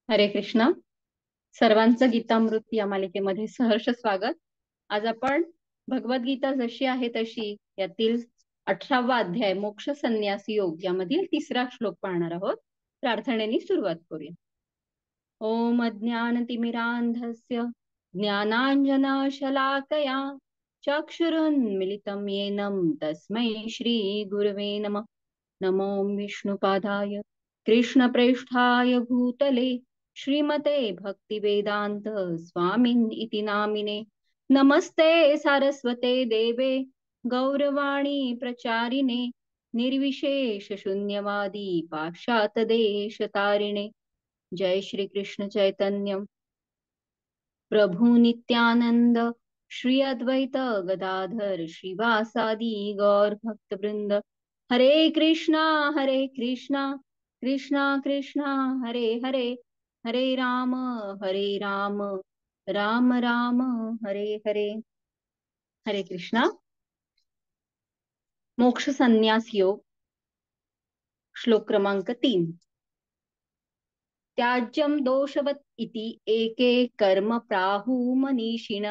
हरे कृष्ण. सर्वांचं गीतामृत या मालिकेमध्ये सहर्ष स्वागत. आज आपण भगवद्गीता जशी आहे तशी यातील 18वा अध्याय मोक्ष संन्यास योग यामधील तिसरा श्लोक पाहणार आहोत. प्रार्थनेने सुरुवात करूया. ओम अज्ञानतिमिरान्धस्य ज्ञानाञ्जनशलाकया चक्षुरुन्मिलितं येन तस्मै श्री गुरवे नमः. नमो विष्णुपादाय कृष्णप्रेष्ठाय भूतले श्रीमते भक्तिवेदांत स्वामिन् इति नामिने. नमस्ते सारस्वते देवे गौरवाणी प्रचारिणे निर्विशेष शून्यवादी पाश्चात देश तारिणे. जय श्री कृष्ण चैतन्य प्रभु नित्यानंद श्री अद्वैत गदाधर श्रीवासादि गौर भक्त वृंद. हरे कृष्णा कृष्णा कृष्णा हरे हरे, हरे राम राम राम हरे हरे. हरे कृष्णा. मोक्ष संन्यास योग श्लोक क्रमांक 3. त्याज्यम दोषवत इति एके कर्म प्राहु मनीषिण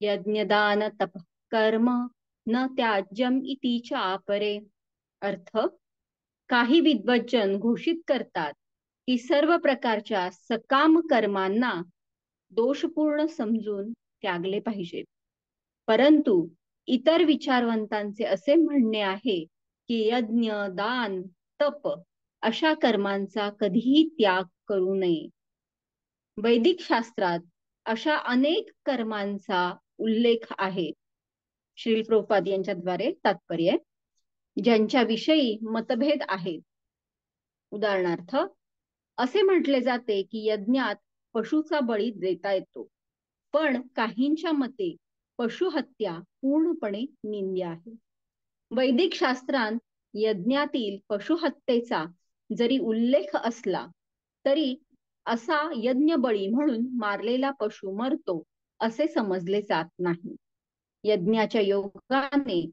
यज्ञदान तप कर्म न त्याज्यम इति चापरे. अर्थ, काही विद्वज्जन घोषित करतात की सर्व प्रकारच्या सकाम कर्मांना दोषपूर्ण समजून त्यागले पाहिजे, परंतु इतर विचारवंतांचे असे म्हणणे आहे की यज्ञ दान तप अशा कर्मांचा कधीही त्याग करू नये. वैदिक शास्त्रात अशा अनेक कर्मांचा उल्लेख आहे. श्री प्रभुपाद यांच्याद्वारे तात्पर्य, ज्यांच्या विषयी मतभेद आहेत. उदाहरणार्थ, असे म्हटले जाते की यज्ञात पशुचा बळी देता येतो, पण काहींच्या मते पशुहत्या पूर्णपणे निंद्य आहे. वैदिक शास्त्रांत यज्ञातील पशुहत्येचा जरी उल्लेख असला तरी असा यज्ञ बळी म्हणून मारलेला पशु मरतो असे समजले जात नाही. यज्ञाच्या योगाने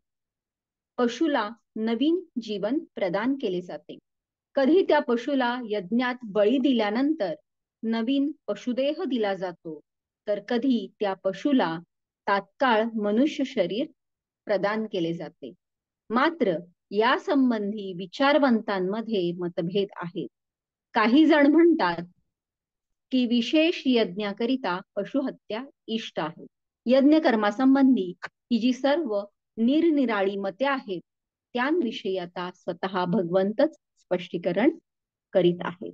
पशुला नवीन जीवन प्रदान केले जाते. कधी त्या पशुला यज्ञात बळी दिल्यानंतर नवीन पशुदेह दिला जातो, तर कधी त्या पशुला तात्काळ मनुष्य शरीर प्रदान केले जाते. मात्र या संबंधी विचारवंतांमध्ये मतभेद आहेत. काही जण म्हणतात की विशेष यज्ञाकरिता पशुहत्या इष्ट आहे. यज्ञ कर्मासंबंधी ही जी सर्व निरनिराळी मते आहेत त्यांविषयी आता स्वतः भगवंतच स्पष्टीकरण करीत आहेत.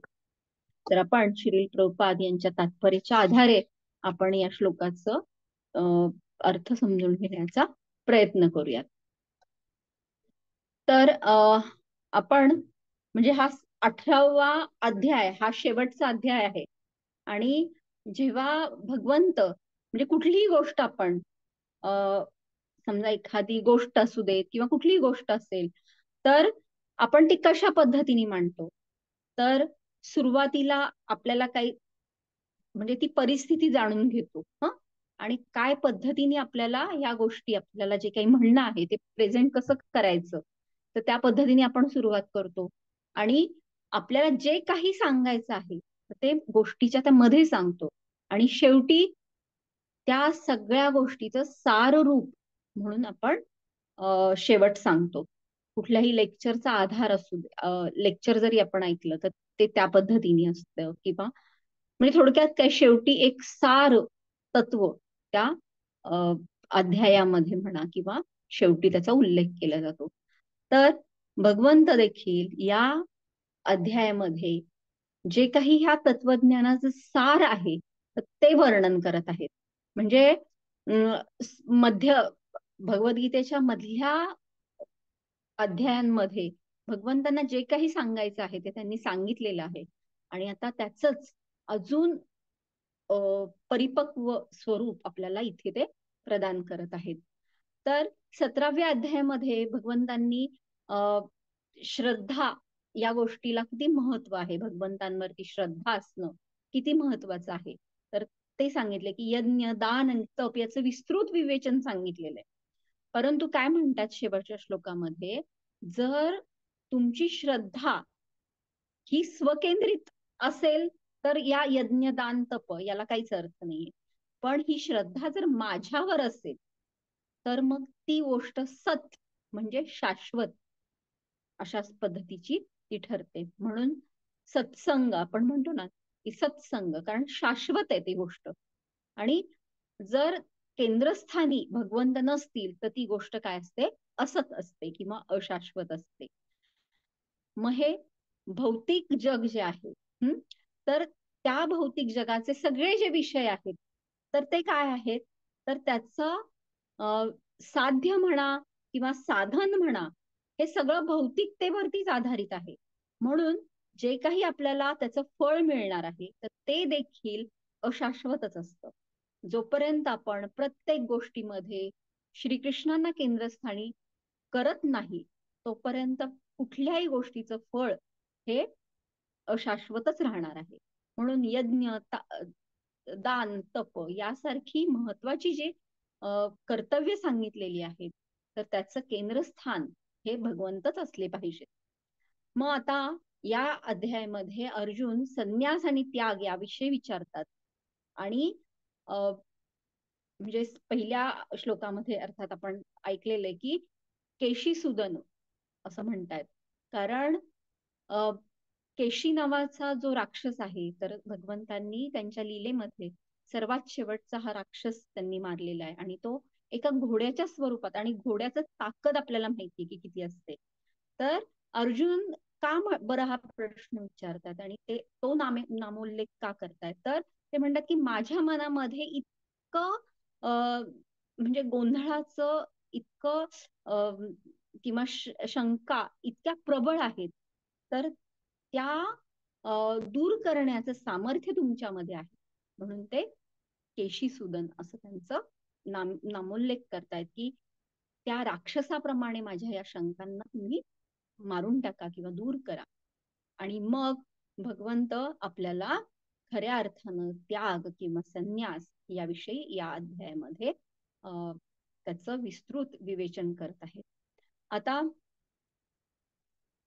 तर आपण श्री प्रभुपाद यांच्या तात्पर्याच्या आधारे आपण या श्लोकाचं अर्थ समजून घेण्याचा प्रयत्न करूयात. तर आपण म्हणजे हा 18वा अध्याय हा शेवटचा अध्याय आहे. आणि जेव्हा भगवंत म्हणजे कुठलीही गोष्ट आपण समजा एखादी गोष्ट असू देत किंवा कुठलीही गोष्ट असेल, तर आपण ती कशा पद्धतीने मांडतो. तर सुरुवातीला आपल्याला काही म्हणजे ती परिस्थिती जाणून घेतो आणि काय पद्धतीने आपल्याला ह्या गोष्टी, आपल्याला जे काही म्हणणं आहे ते प्रेझेंट कसं करायचं, तर त्या पद्धतीने आपण सुरुवात करतो. आणि आपल्याला जे काही सांगायचं आहे ते गोष्टीच्या त्या मध्ये सांगतो. आणि शेवटी त्या सगळ्या गोष्टीचं सार रूप म्हणून आपण शेवट सांगतो. कुठल्याही लेक्चरचा आधार असू दे, लेक्चर जरी आपण ऐकलं तर ते त्या पद्धतीने असतं. किंवा म्हणजे थोडक्यात काय, शेवटी एक सार तत्व त्या अध्यायामध्ये म्हणा किंवा शेवटी त्याचा उल्लेख केला जातो. तर भगवंत देखील या अध्यायामध्ये जे काही ह्या तत्वज्ञानाचं सार आहे ते वर्णन करत आहेत. म्हणजे मध्य भगवद्गीतेच्या मधल्या अध्यायांमध्ये भगवंतांना जे काही सांगायचं आहे ते त्यांनी सांगितलेलं आहे. आणि आता त्याचंच अजून परिपक्व स्वरूप आपल्याला इथे ते प्रदान करत आहेत. तर 17व्या अध्यायामध्ये भगवंतांनी श्रद्धा या गोष्टीला किती महत्व आहे, भगवंतांवरती श्रद्धा असणं किती महत्वाचं आहे, तर ते सांगितले की यज्ञ दान आणि तप याचं विस्तृत विवेचन सांगितलेलं आहे. परंतु काय म्हणतात शेवटच्या श्लोकामध्ये, जर तुमची श्रद्धा ही स्वकेंद्रित असेल तर या यज्ञ दान तप याला काहीच अर्थ नाहीये. पण ही श्रद्धा जर माझ्यावर असेल तर मग ती गोष्ट सत म्हणजे शाश्वत अशा पद्धतीची ती ठरते. म्हणून सत्संग आपण म्हणतो ना की सत्संग, कारण शाश्वत आहे ती गोष्ट. आणि जर केंद्रस्थानी भगवंत नसतील तर ती गोष्ट काय असते, असत असते किंवा अशाश्वत असते. मग हे भौतिक जग जे आहे, तर त्या भौतिक जगाचे सगळे जे विषय आहेत तर ते काय आहेत, तर त्याचं साध्य म्हणा किंवा साधन म्हणा हे सगळं भौतिकतेवरतीच आधारित आहे. म्हणून जे काही आपल्याला त्याचं फळ मिळणार आहे तर ते देखील अशाश्वतच असतं. जोपर्यंत आपण प्रत्येक गोष्टीमध्ये श्रीकृष्णांना केंद्रस्थानी करत नाही तोपर्यंत कुठल्याही गोष्टीचं फळ हे अशाश्वतच राहणार आहे. म्हणून यज्ञ दान तप यासारखी महत्वाची जी कर्तव्य सांगितलेली आहेत तर त्याचं केंद्रस्थान हे भगवंतच असले पाहिजे. मग आता या अध्यायामध्ये अर्जुन संन्यास आणि त्याग याविषयी विचारतात. आणि म्हणजे पहिल्या श्लोकामध्ये अर्थात आपण ऐकलेलं आहे की केशीसूदन असं म्हणतायत. कारण केशी नावाचा जो राक्षस आहे तर भगवंतांनी त्यांच्या लीलेमध्ये सर्वात शेवटचा हा राक्षस त्यांनी मारलेला आहे. आणि तो एका घोड्याच्या स्वरूपात, आणि घोड्याचं ताकद आपल्याला माहिती की किती असते. तर अर्जुन का बरं हा प्रश्न विचारतात आणि ते तो नामोल्लेख का करतायत, तर ते म्हणतात की माझ्या मनामध्ये इतकं म्हणजे गोंधळाचं इतकं किंवा शंका इतक्या प्रबळ आहेत तर त्या दूर करण्याचं सामर्थ्य तुमच्यामध्ये आहे. म्हणून ते केशीसूदन असं त्यांचं नामोल्लेख करतायत की त्या राक्षसाप्रमाणे माझ्या या शंकांना तुम्ही मारून टाका किंवा दूर करा. आणि मग भगवंत आपल्याला खऱ्या अर्थानं त्याग किंवा संन्यास याविषयी या अध्यायामध्ये त्याचं विस्तृत विवेचन करत आहे. आता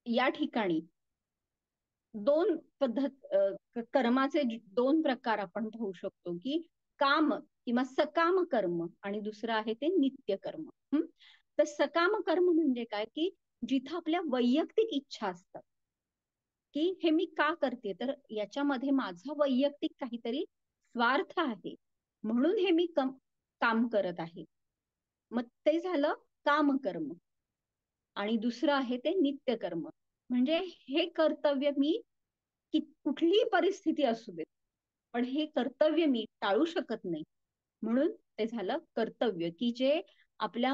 या ठिकाणी दोन पद्धत कर्माचे दोन प्रकार आपण पाहू शकतो की काम किंवा सकाम कर्म आणि दुसरं आहे ते नित्य कर्म. तर सकाम कर्म म्हणजे काय की जिथं आपल्या वैयक्तिक इच्छा असतात की हे मी का करते, तर याच्यामध्ये माझा वैयक्तिक काहीतरी स्वार्थ आहे म्हणून हे मी काम करत आहे. मग ते झालं कामकर्म. आणि दुसरं आहे ते नित्य कर्म. म्हणजे हे कर्तव्य मी कुठलीही परिस्थिती असू देत पण हे कर्तव्य मी टाळू शकत नाही म्हणून ते झालं कर्तव्य, की जे आपल्या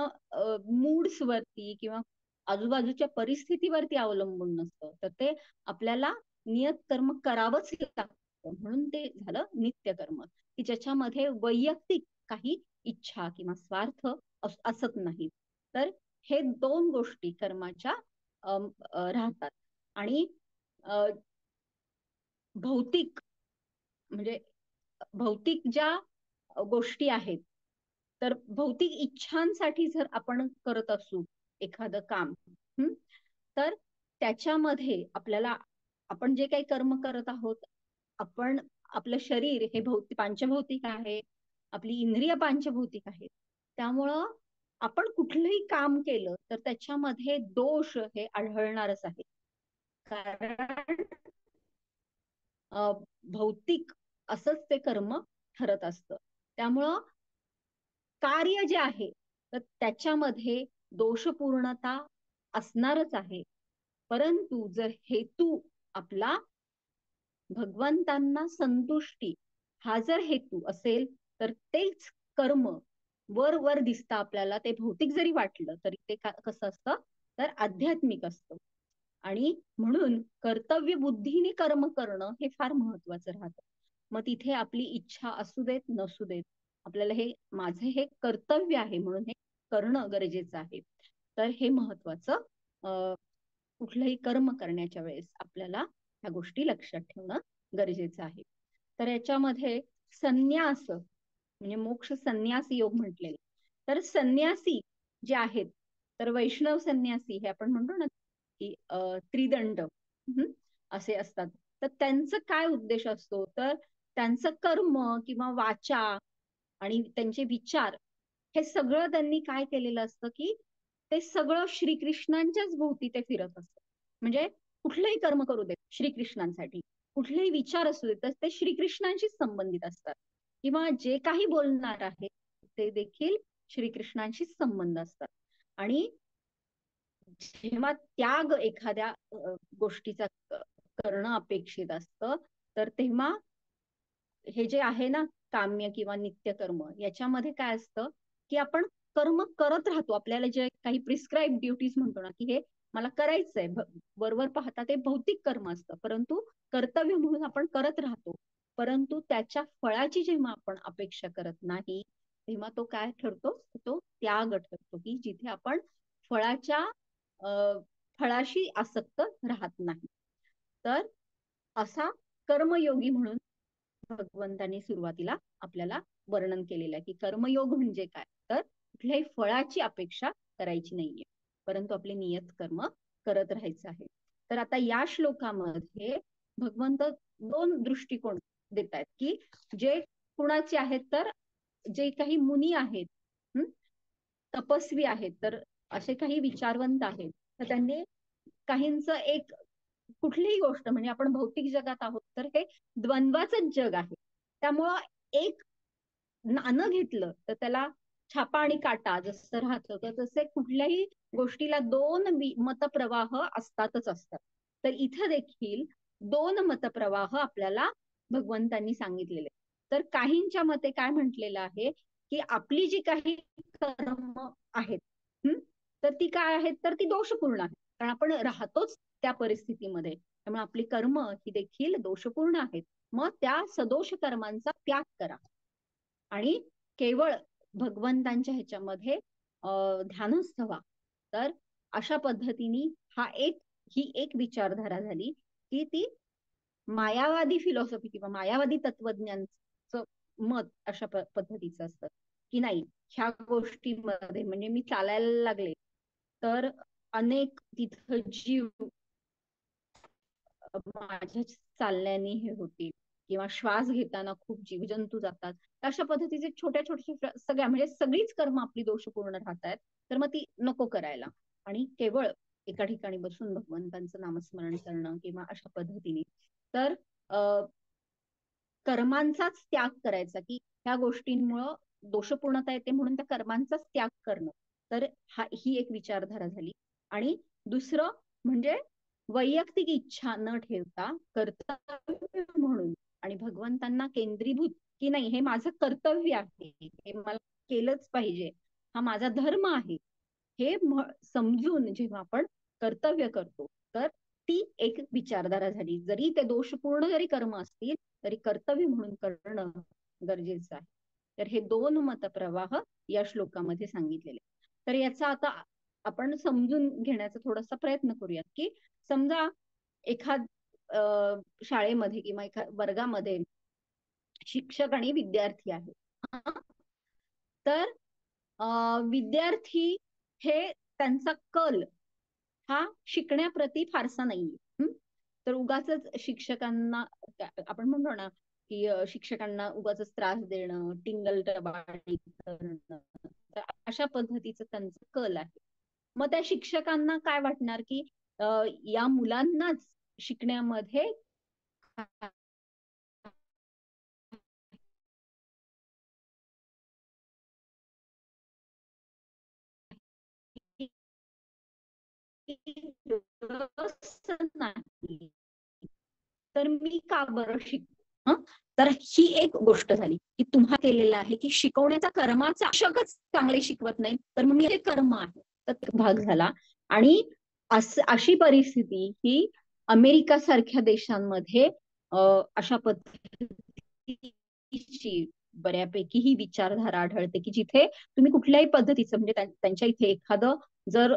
मूड्स वरती किंवा आजूबाजूच्या परिस्थितीवरती अवलंबून नसतं, तर ते आपल्याला नियत कर्म करावंच लागतं. म्हणून ते झालं नित्य कर्म, की ज्याच्यामध्ये वैयक्तिक काही इच्छा किंवा स्वार्थ असत नाही. तर हे दोन गोष्टी कर्माच्या राहतात. आणि भौतिक म्हणजे भौतिक ज्या गोष्टी आहेत तर भौतिक इच्छांसाठी जर आपण करत असू एखादं काम, तर त्याच्यामध्ये आपल्याला आपण जे काही कर्म करत आहोत, आपण आपलं शरीर हे पांचभौतिक आहे, आपली इंद्रिय पांचभौतिक आहे. त्यामुळं आपण कुठलंही काम केलं तर त्याच्यामध्ये दोष हे आढळणारच आहे. कारण भौतिक असंच ते कर्म ठरत असतं. त्यामुळं कार्य जे आहे तर त्याच्यामध्ये दोषपूर्णता असणारच आहे. परंतु जर हेतू आपला भगवंतांना संतुष्टी हा जर हेतू असेल तर तेच कर्म वर वर दिसतं आपल्याला. ते भौतिक जरी वाटलं तरी ते कसं असतं तर आध्यात्मिक असतं. आणि म्हणून कर्तव्य बुद्धीने कर्म करणं हे फार महत्वाचं राहतं. मग तिथे आपली इच्छा असू देत नसू देत आपल्याला हे माझे हे कर्तव्य आहे म्हणून हे करणं गरजेचं आहे. तर हे महत्वाचं कुठलंही कर्म करण्याच्या वेळेस आपल्याला ह्या गोष्टी लक्षात ठेवणं गरजेचं आहे. तर याच्यामध्ये संन्यास म्हणजे मोक्ष संन्यास योग म्हटलेले. तर संन्यासी जे आहेत तर वैष्णव संन्यासी हे आपण म्हणतो ना की त्रिदंड असे असतात. तर त्यांचं काय उद्देश असतो, तर त्यांचं कर्म किंवा वाचा आणि त्यांचे विचार हे सगळं त्यांनी काय केलेलं असतं, की ते सगळं श्रीकृष्णांच्याच भोवती ते फिरत असतं. म्हणजे कुठलंही कर्म करू देत श्रीकृष्णांसाठी, कुठलेही विचार असू देत, तर ते श्रीकृष्णांशीच संबंधित असतात. किंवा जे काही बोलणार आहे ते देखील श्रीकृष्णांशीच संबंध असतात. आणि जेव्हा त्याग एखाद्या गोष्टीचा करणं अपेक्षित असतं, तर तेव्हा हे जे आहे ना, काम्य किंवा नित्य कर्म, याच्यामध्ये काय असतं, की आपण कर्म करत राहतो. आपल्याला जे काही प्रिस्क्राईब ड्युटीज म्हणतो ना, की हे मला करायचंय, वरवर पाहता ते भौतिक कर्म असतं, परंतु कर्तव्य म्हणून आपण करत राहतो. परंतु त्याच्या फळाची जेव्हा आपण अपेक्षा करत नाही, तेव्हा तो काय ठरतो, तो त्याग ठरतो, की जिथे आपण फळाच्या फळाशी आसक्त राहत नाही. तर असा कर्मयोगी म्हणून भगवंतांनी सुरुवातीला आपल्याला वर्णन केलेलं आहे, की कर्मयोग म्हणजे काय, तर कुठल्याही फळाची अपेक्षा करायची नाहीये, परंतु आपले नियत कर्म करत राहायचं आहे. तर आता या श्लोकामध्ये भगवंत दोन दृष्टिकोन देत आहेत, की जे कुणाचे आहेत, तर जे काही मुनी आहेत, तपस्वी आहेत, तर असे काही विचारवंत आहेत, तर त्यांनी काहींचं एक कुठलीही गोष्ट म्हणजे आपण भौतिक जगात आहोत, तर हे द्वंद्वाचंच जग आहे. त्यामुळं एक नाणं घेतलं तर त्याला छापा आणि काटा जसं राहतं, तर तसे कुठल्याही गोष्टीला दोन मतप्रवाह असतातच असतात. तर इथं देखील दोन मतप्रवाह आपल्याला भगवंतांनी सांगितलेले. तर काहींच्या मते काय म्हटलेलं आहे, की आपली जी काही कर्म आहेत, तर ती काय आहेत, तर ती दोषपूर्ण आहेत, कारण आपण राहतोच त्या परिस्थितीमध्ये. त्यामुळे आपली कर्म ही देखील दोषपूर्ण आहेत. मग त्या सदोष कर्मांचा त्याग करा आणि केवळ भगवंतांच्या ह्याच्यामध्ये ध्यानस्थ व्हा. तर अशा पद्धतीने ही एक विचारधारा झाली, की ती मायावादी फिलॉसॉफी किंवा मायावादी तत्वज्ञानचं मत अशा पद्धतीचं असतं, की नाही, ह्या गोष्टीमध्ये म्हणजे मी चालायला लागले तर अनेक तिथं जीव माझ्या चालण्याने हे होतील, किंवा श्वास घेताना खूप जीवजंतू जातात. अशा पद्धतीचे छोट्या छोट्या सगळ्या म्हणजे सगळीच कर्म आपली दोषपूर्ण राहतात, तर मग ती नको करायला. आणि केवळ एका ठिकाणी बसून भगवंतांचं नामस्मरण करणं किंवा अशा पद्धतीने, तर कर्मांचाच त्याग करायचा, की ह्या गोष्टींमुळं दोषपूर्णता येते म्हणून त्या कर्मांचाच त्याग करणं. तर ही एक विचारधारा झाली. आणि दुसरं म्हणजे वैयक्तिक इच्छा न ठेवता कर्तव्य म्हणून आणि भगवंतांना केंद्रीभूत, की नाही, हे माझं कर्तव्य आहे, हे मला केलंच पाहिजे, हा माझा धर्म आहे, हे समजून जेव्हा आपण कर्तव्य करतो, तर ती एक विचारधारा झाली. जरी ते दोषपूर्ण जरी कर्म असतील तरी कर्तव्य म्हणून करणं गरजेचं आहे. तर हे दोन मतप्रवाह या श्लोकामध्ये सांगितलेले. तर याचा आता आपण समजून घेण्याचा थोडासा प्रयत्न करूयात, की समजा एखाद शाळेमध्ये किंवा एखाद वर्गामध्ये शिक्षक आणि विद्यार्थी आहे. तर विद्यार्थी हे त्यांचा कल हा शिकण्याप्रती फारसा नाहीये. तर उगाचच शिक्षकांना आपण म्हणतो ना, की शिक्षकांना उगाच त्रास देणं, टिंगल टवाळी करणं, तर अशा पद्धतीचं त्यांचं कल आहे. मग त्या शिक्षकांना काय वाटणार, की या मुलांनाच शिकण्यामध्ये नाही, तर मी का बरं तर ही एक गोष्ट झाली, की तुम्हा केलेलं आहे, की शिकवण्याचा कर्माचा शिक्षकच चांगले शिकवत नाही, तर मग मी हे कर्म आहे, तर भाग झाला. आणि अशी परिस्थिती ही अमेरिका सारख्या देशांमध्ये अशा पद्धतीची बऱ्यापैकी ही विचारधारा आढळते, की जिथे तुम्ही कुठल्याही पद्धतीचं म्हणजे त्यांच्या इथे एखादं जर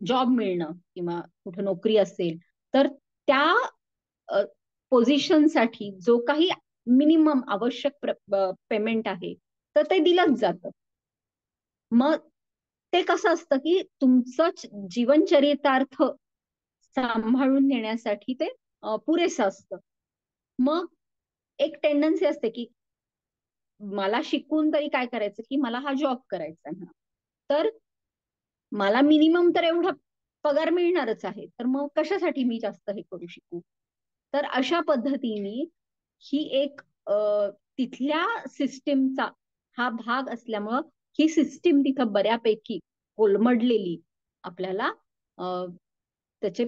जॉब मिळणं किंवा कुठे नोकरी असेल, तर त्या पोझिशनसाठी जो काही मिनिमम आवश्यक पेमेंट आहे, तर ते दिलंच जातं. मग ते कसं असतं, की तुमचं जीवनचरितार्थ सांभाळून नेण्यासाठी ते पुरेसं असतं. मग एक टेंडन्सी असते की मला शिकून तरी काय करायचं, की मला हा जॉब करायचा आहे. तर मला मिनिमम तर एवढा पगार मिळणारच आहे, तर मग कशासाठी मी जास्त हे करू शिकू. तर अशा पद्धतीने ही एक तिथल्या सिस्टीमचा हा भाग असल्यामुळं ही सिस्टीम तिथं बऱ्यापैकी कोलमडलेली आपल्याला अ, त्याचे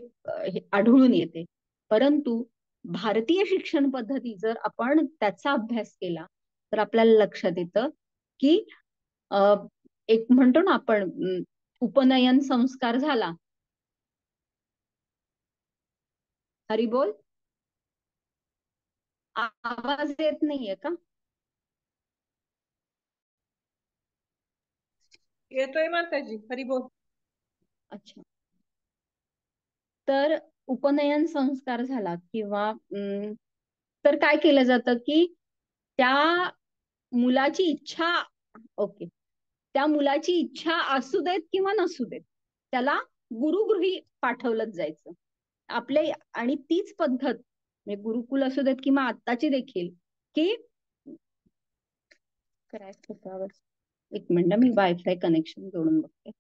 हे आढळून येते. परंतु भारतीय शिक्षण पद्धती जर आपण त्याचा अभ्यास केला तर आपल्याला लक्षात येतं की अ, एक म्हणतो ना आपण उपनयन संस्कार झाला. हरी बोल. आवाज येत नाहीये का? येतोय माताजी, हरी बोल. अच्छा. तर उपनयन संस्कार झाला किंवा तर काय केलं जातं की त्या मुलाची इच्छा, ओके, त्या मुलाची इच्छा असू देत किंवा नसू देत, त्याला गुरुगृही पाठवलंच जायचं आपले. आणि तीच पद्धत म्हणजे गुरुकुल असू देत किंवा आत्ताची देखील, की करायचं होतं. एक मिनिट, मी वायफाय कनेक्शन जोडून बघते.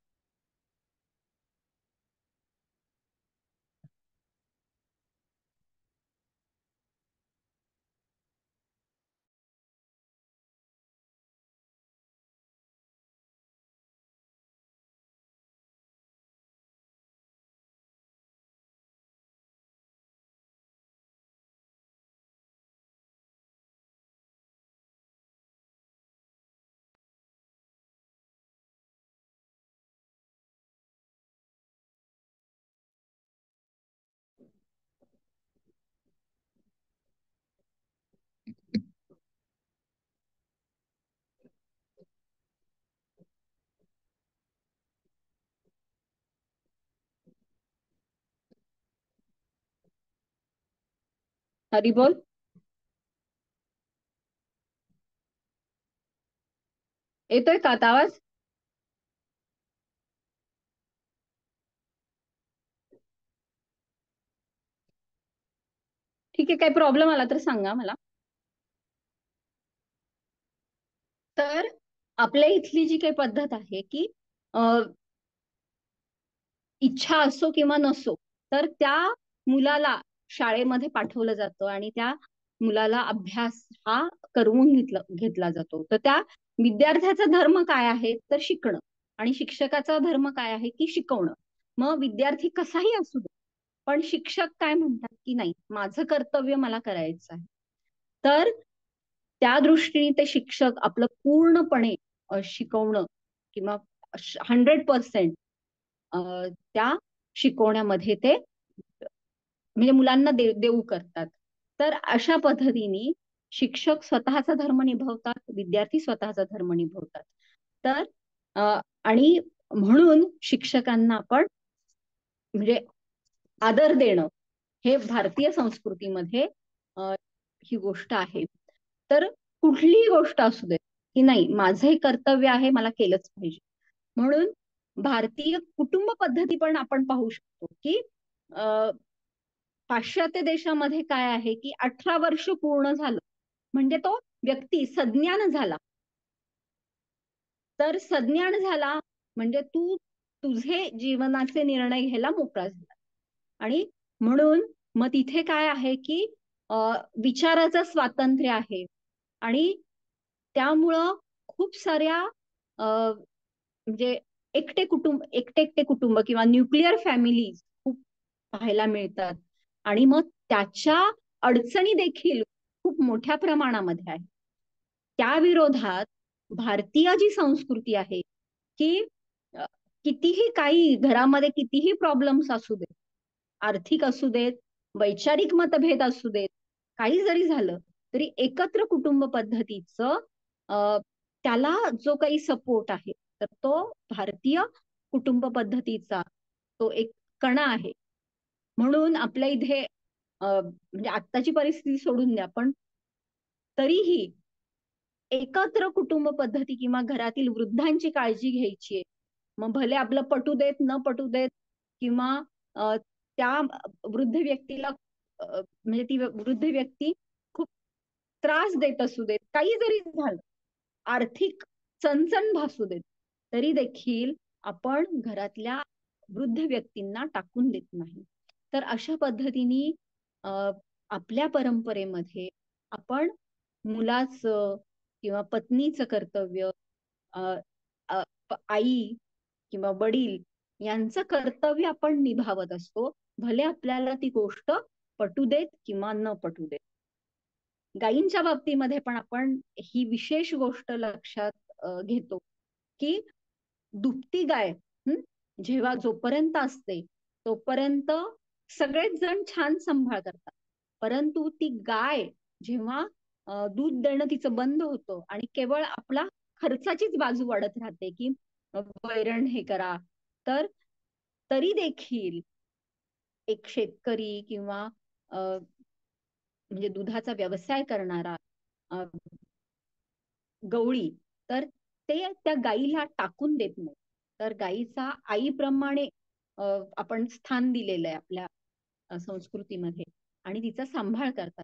हरी बोल. येतोय का आता आवाज? ठीक आहे, काही प्रॉब्लेम आला तर सांगा मला. तर आपल्या इथली जी काही पद्धत आहे की इच्छा असो किंवा नसो, तर त्या मुलाला शाळेमध्ये पाठवलं जातं आणि त्या मुलाला अभ्यास हा करवून घेतला जातो. तर त्या विद्यार्थ्याचा धर्म काय आहे तर शिकणं, आणि शिक्षकाचा धर्म काय आहे की शिकवणं. मग विद्यार्थी कसाही असू दे, पण शिक्षक काय म्हणतात की नाही, माझं कर्तव्य मला करायचं आहे. तर त्या दृष्टीने ते शिक्षक आपलं पूर्णपणे शिकवणं किंवा 100% त्या शिकवण्यामध्ये ते म्हणजे मुलांना देऊ करतात. तर अशा पद्धतीने शिक्षक स्वतःचा धर्म निभवतात, विद्यार्थी स्वतःचा धर्म निभवतात. तर आणि म्हणून शिक्षकांना आपण म्हणजे आदर देणं हे भारतीय संस्कृतीमध्ये अ, ही गोष्ट आहे. तर कुठलीही गोष्ट असू दे की नाही, माझं हे कर्तव्य आहे, मला केलंच पाहिजे. म्हणून भारतीय कुटुंब पद्धती पण आपण पाहू शकतो की पाश्चात्य देशामध्ये काय आहे की 18 वर्ष पूर्ण झालं म्हणजे तो व्यक्ती सज्ञान झाला. तर सज्ञान झाला म्हणजे तू तुझे जीवनाचे निर्णय घ्यायला मोकळा झाला. आणि म्हणून मग तिथे काय आहे की अ, विचाराचं स्वातंत्र्य आहे. आणि त्यामुळं खूप साऱ्या म्हणजे एकटे एकटे कुटुंब किंवा न्यूक्लिअर फॅमिली खूप पाहायला मिळतात. आणि मग त्याच्या अडचणी देखील खूप मोठ्या प्रमाणामध्ये आहे. त्या विरोधात भारतीय जी संस्कृती आहे की अ, कितीही काही घरामध्ये कितीही प्रॉब्लेम्स असू देत, आर्थिक असू देत, वैचारिक मतभेद असू देत, काही जरी झालं तरी एकत्र कुटुंब पद्धतीचं त्याला जो काही सपोर्ट आहे तर तो भारतीय कुटुंब पद्धतीचा तो एक कणा आहे. म्हणून आपल्या इथे म्हणजे आत्ताची परिस्थिती सोडून द्या, पण तरीही एकत्र कुटुंब पद्धती किंवा घरातील वृद्धांची काळजी घ्यायची आहे. मग भले आपलं पटू देत न पटू देत किंवा त्या वृद्ध व्यक्तीला म्हणजे ती वृद्ध व्यक्ती खूप त्रास देत असू देत, काही जरी झालं, आर्थिक चणचण भासू देत, तरी देखील आपण घरातल्या वृद्ध व्यक्तींना टाकून देत नाही. तर अशा पद्धतीने आपल्या परंपरेमध्ये आपण मुलाचं किंवा पत्नीचं कर्तव्य, अ, अ, आई किंवा वडील यांचं कर्तव्य आपण निभावत असतो, भले आपल्याला ती गोष्ट पटू देत किंवा न पटू देत. गायींच्या बाबतीमध्ये पण आपण ही विशेष गोष्ट लक्षात घेतो की दुभती गाय, जेव्हा जोपर्यंत असते तोपर्यंत सगळेच जण छान सांभाळ करतात, परंतु ती गाय जेव्हा दूध देणं तिचं बंद होतं आणि केवळ आपला खर्चाचीच बाजू वाढत राहते की वैरण हे करा, तर तरी देखील एक शेतकरी किंवा म्हणजे दुधाचा व्यवसाय करणारा गवळी, तर ते त्या गाईला टाकून देत नाही, तर गाईचा आईप्रमाणे आपण स्थान दिलेलं आहे आपल्या संस्कृतीमध्ये आणि तिचा सांभाळ करतात.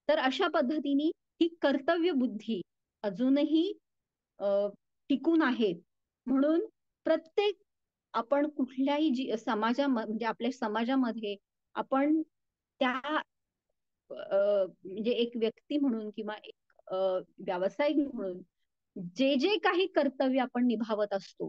तर अशा पद्धतीने ही कर्तव्य बुद्धी अजूनही टिकून आहे. म्हणून प्रत्येक आपण कुठल्याही म्हणजे आपल्या समाजामध्ये आपण त्या म्हणजे एक व्यक्ती म्हणून किंवा एक व्यावसायिक म्हणून जे जे काही कर्तव्य आपण निभावत असतो,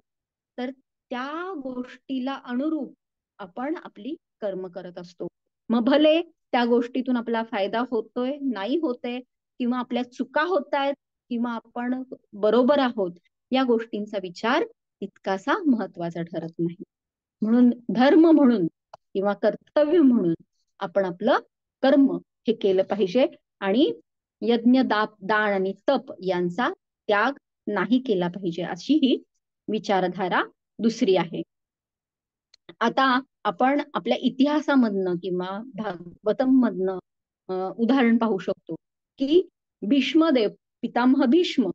तर त्या गोष्टीला अनुरूप आपण आपली कर्म करत असतो. मग भले त्या गोष्टीतून आपला फायदा होतोय, नाही होतोय, किंवा आपल्या चुका होत आहेत, किंवा आपण बरोबर आहोत, या गोष्टींचा विचार तितकासा महत्वाचा ठरत नाही. म्हणून धर्म म्हणून किंवा कर्तव्य म्हणून आपण आपलं कर्म हे केलं पाहिजे आणि यज्ञ, दान आणि तप यांचा त्याग नाही केला पाहिजे, अशी ही विचारधारा दुसरी आहे. आता आपण आपल्या इतिहासामधनं किंवा भागवतम मधनं उदाहरण पाहू शकतो की भीष्मदेव, पितामह भीष्म,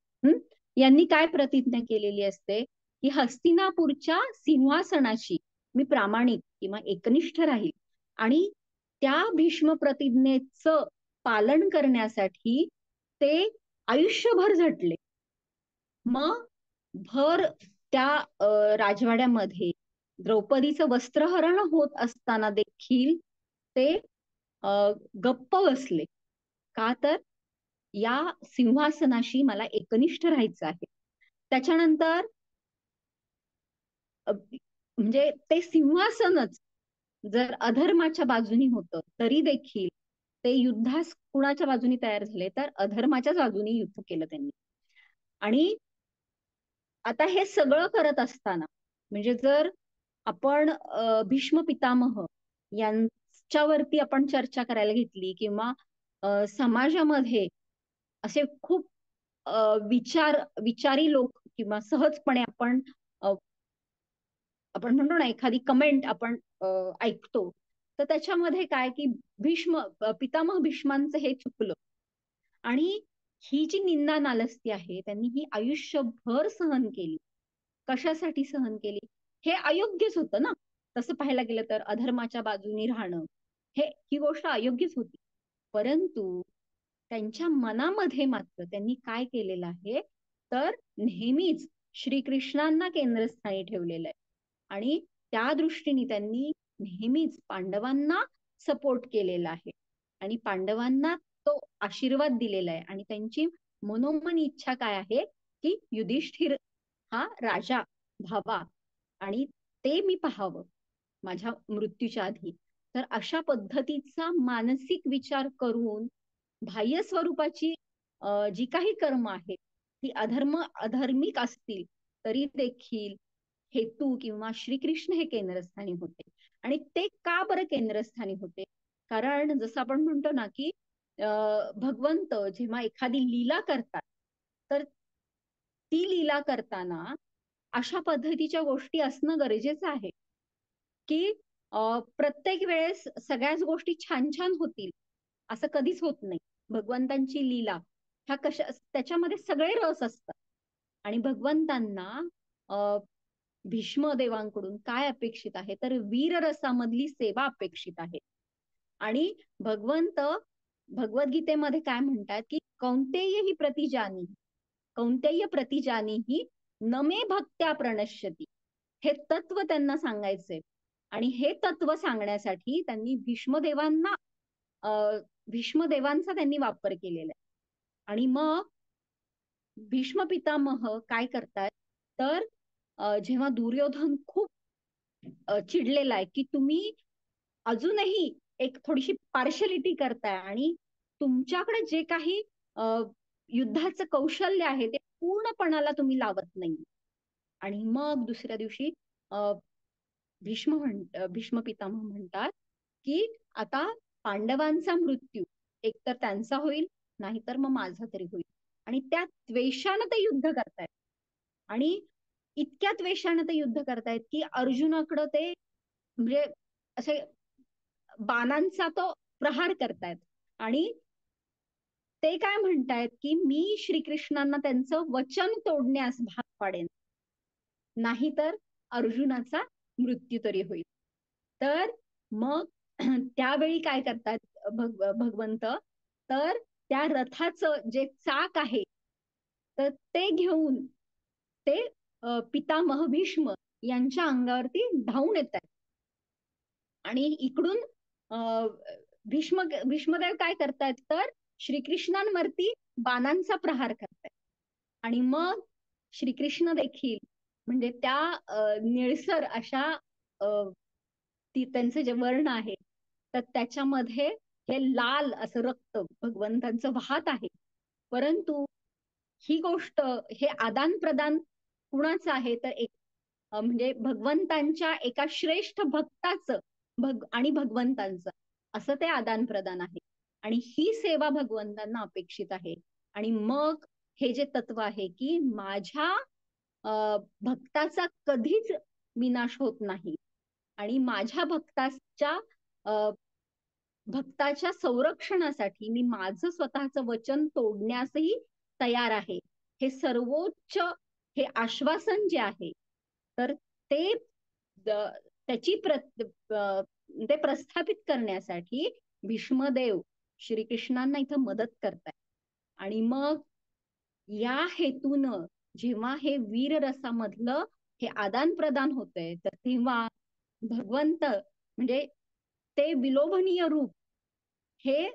यांनी काय प्रतिज्ञा केलेली असते की हस्तिनापूरच्या सिंहासनाशी मी प्रामाणिक किंवा एकनिष्ठ राहील, आणि त्या भीष्म प्रतिज्ञेचं पालन करण्यासाठी ते आयुष्यभर झटले. मग भर त्या राजवाड्यामध्ये द्रौपदीचं वस्त्रहरण होत असताना देखील ते गप्प बसले, का तर या सिंहासनाशी मला एकनिष्ठ राहायचं आहे. त्याच्यानंतर म्हणजे ते सिंहासनच जर अधर्माच्या बाजूनी होतं तरी देखील ते युद्धास कुणाच्या बाजूनी तयार झाले, तर अधर्माच्याच बाजूनी युद्ध केलं त्यांनी. आणि आता हे सगळं करत असताना म्हणजे जर आपण भीष्म पितामह यांच्यावरती आपण चर्चा करायला घेतली किंवा समाजामध्ये असे खूप विचारी लोक किंवा सहजपणे आपण म्हणतो ना एखादी कमेंट आपण ऐकतो, तर त्याच्यामध्ये काय की पितामह भीष्मांचं हे चुकलं, आणि ही जी निंदा नालस्ती आहे त्यांनी ही आयुष्यभर सहन केली. कशासाठी सहन केली? हे अयोग्यच होतं ना, तसं पाहायला गेलं तर अधर्माच्या बाजूनी राहणं ही गोष्ट अयोग्यच होती. परंतु त्यांच्या मनामध्ये मात्र त्यांनी काय केलेलं आहे, तर नेहमीच श्रीकृष्णांना केंद्रस्थानी ठेवलेलं आहे आणि त्या दृष्टीने त्यांनी नेहमीच पांडवांना सपोर्ट केलेला आहे आणि पांडवांना तो आशीर्वाद दिलेला आहे. आणि त्यांची मनोमन इच्छा काय आहे की युधिष्ठिर हा राजा व्हावा आणि ते मी पाहावं माझ्या मृत्यूच्या आधी. तर अशा पद्धतीचा मानसिक विचार करून बाह्य स्वरूपाची जी काही कर्म आहेत ती अधर्मिक असतील तरी देखील हेतू किंवा श्रीकृष्ण हे केंद्रस्थानी होते. आणि ते का बरं केंद्रस्थानी होते? कारण जसं आपण म्हणतो ना की भगवंत जेव्हा एखादी लीला करतात, तर ती लीला करताना अशा पद्धतीच्या गोष्टी असणं गरजेचं आहे की प्रत्येक वेळेस सगळ्याच गोष्टी छान छान होतील असं कधीच होत नाही. भगवंतांची लीला ह्या त्याच्यामध्ये सगळे रस असतात आणि भगवंतांना भीष्म देवांकडून काय अपेक्षित आहे, तर वीर रसामधली सेवा अपेक्षित आहे. आणि भगवंत भगवद्गीतेमध्ये काय म्हणतात की कौंतेय ही प्रतिजानी, कौंतेय प्रतिजानी ही नमे भक्त्या प्रणश्यती, हे तत्व त्यांना सांगायचे. आणि हे तत्व सांगण्यासाठी त्यांनी भीष्मदेवांना भीष्मदेवांचा त्यांनी वापर केलेला आहे. आणि मग भीष्म पितामह काय करतात, तर जेव्हा दुर्योधन खूप चिडलेला आहे की तुम्ही अजूनही एक थोडीशी पार्शलिटी करताय आणि तुमच्याकडे जे काही युद्धाचं कौशल्य आहे ते पूर्णपणाला तुम्ही लावत नाही. आणि मग दुसऱ्या दिवशी भीष्म पितामह म्हणतात की आता पांडवांचा मृत्यू एकतर त्यांचा होईल, नाहीतर मग माझा तरी होईल. आणि त्या द्वेषानं ते युद्ध करतायत. आणि इतक्या द्वेषानं ते युद्ध करतायत की अर्जुनाकडं ते म्हणजे असे बाणांचा तो प्रहार करतायत. आणि ते काय म्हणतायत की मी श्रीकृष्णांना त्यांचं वचन तोडण्यास भाग पाडेन, नाहीतर अर्जुनाचा मृत्यू तरी होईल. तर मग त्यावेळी काय करतात भगवंत, तर त्या रथाचं जे चाक आहे तर ते घेऊन ते पितामह भीष्म यांच्या अंगावरती धावून येतात. आणि इकडून भीष्मदेव काय करतायत, तर श्रीकृष्णांवरती बाणांचा प्रहार करतायत. आणि मग श्रीकृष्ण देखील म्हणजे त्या निळसर अशा ती त्यांचे जे वर्ण आहे तर त्याच्यामध्ये हे लाल असं रक्त भगवंतांचं वाहत आहे. परंतु ही गोष्ट, हे आदान प्रदान कुणाचं आहे, तर एक म्हणजे भगवंतांच्या एका श्रेष्ठ भक्ताचं आणि भगवंतांचं असं ते आदान प्रदान आहे. आणि ही सेवा भगवंतांना अपेक्षित आहे. आणि मग हे जे तत्व आहे की माझ्या भक्ताचा कधीच विनाश होत नाही आणि माझ्या भक्ताच्या संरक्षणासाठी मी माझं स्वतःचं वचन तोडण्यासही तयार आहे. हे सर्वोच्च हे आश्वासन जे आहे तर ते त्याची ते प्रस्थापित करण्यासाठी भीष्मदेव श्रीकृष्णांना इथं मदत करतायत. आणि मग या हेतूनं जेव्हा हे वीररसामधलं हे आदान प्रदान होतंय तर तेव्हा भगवंत म्हणजे ते विलोभनीय रूप हे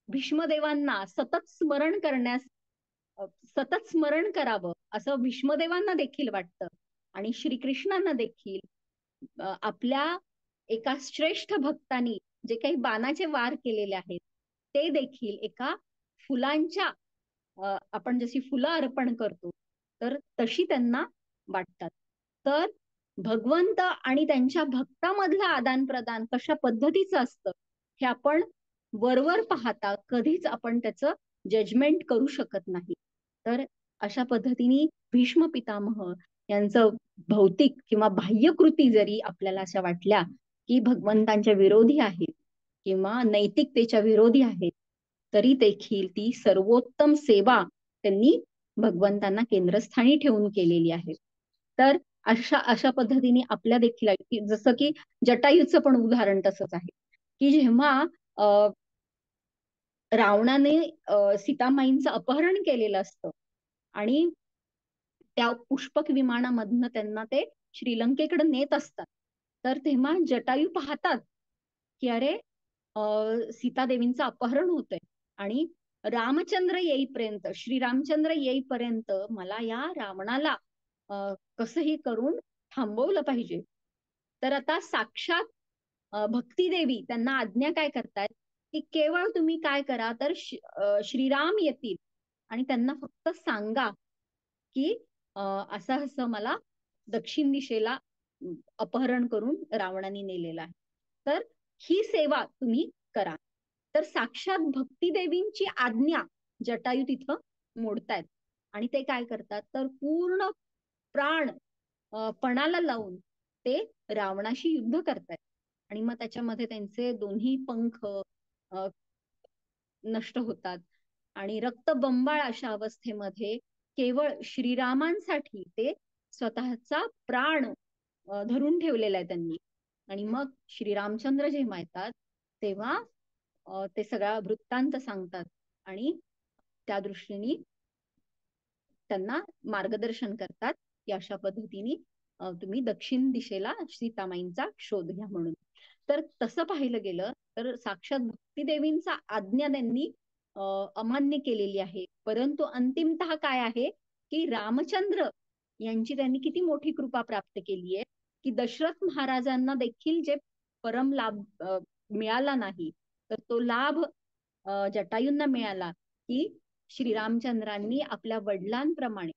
भीष्मदेवांना सतत स्मरण करावं असं भीष्मदेवांना देखील वाटतं. आणि श्रीकृष्णांना देखील आपल्या एका श्रेष्ठ भक्तानी जे काही बाणाचे वार केलेले आहेत ते देखील एका फुलांच्या आपण जशी फुलं अर्पण करतो तर तशी त्यांना वाटतात. तर भगवंत आणि त्यांच्या भक्तामधलं आदान प्रदान कशा पद्धतीचं असतं हे आपण वरवर पाहता कधीच आपण त्याचं जजमेंट करू शकत नाही. तर अशा पद्धतीने भीष्म पितामह यांचं भौतिक किंवा बाह्य कृती जरी आपल्याला अशा वाटल्या की भगवंतांच्या विरोधी आहेत किंवा नैतिकतेच्या विरोधी आहेत, तरी देखील ती सर्वोत्तम सेवा त्यांनी भगवंतांना केंद्रस्थानी ठेवून केलेली आहे. तर अशा अशा पद्धतीने आपल्या देखील जसं की जटायूचं पण उदाहरण तसंच आहे की जेव्हा रावणाने सीतामाईंचं अपहरण केलेलं असतं आणि त्या पुष्पक विमानामधनं त्यांना ते श्रीलंकेकडे नेत असतात, तर तेव्हा जटायू पाहतात की अरे सीतादेवींचं अपहरण होतंय आणि रामचंद्र येईपर्यंत, श्रीरामचंद्र येईपर्यंत मला या रावणाला कसंही करून थांबवलं पाहिजे. तर आता साक्षात भक्तीदेवी त्यांना आज्ञा काय करतायत की केवळ तुम्ही काय करा, तर श्रीराम येतील आणि त्यांना फक्त सांगा की असं असं मला दक्षिण दिशेला अपहरण करून रावणाने नेलेलं आहे, तर ही सेवा तुम्ही करा. तर साक्षात भक्तीदेवींची आज्ञा जटायू तिथं मोडतायत. आणि ते काय करतात, तर पूर्ण प्राण पणाला लावून ते रावणाशी युद्ध करतायत. आणि मग त्याच्यामध्ये त्यांचे दोन्ही पंख नष्ट होतात आणि रक्तबंबाळ अशा अवस्थेमध्ये केवळ श्रीरामांसाठी ते स्वतःचा प्राण धरून ठेवलेला आहे त्यांनी. आणि मग श्रीरामचंद्र जेव्हा येतात तेव्हा ते सगळा वृत्तांत सांगतात आणि त्या दृष्टीने त्यांना मार्गदर्शन करतात की अशा पद्धतीने तुम्ही दक्षिण दिशेला सीतामाईंचा शोध घ्या म्हणून. तर तसं पाहिलं गेलं तर साक्षात भक्तिदेवींचा आज्ञा त्यांनी अमान्य केलेली आहे. परंतु अंतिमतः काय आहे की रामचंद्र यांची त्यांनी किती मोठी कृपा प्राप्त केली आहे की दशरथ महाराजांना देखील जे परम लाभ मिळाला नाही, तर तो लाभ जटायूंना मिळाला की श्रीरामचंद्रांनी आपल्या वडिलांप्रमाणे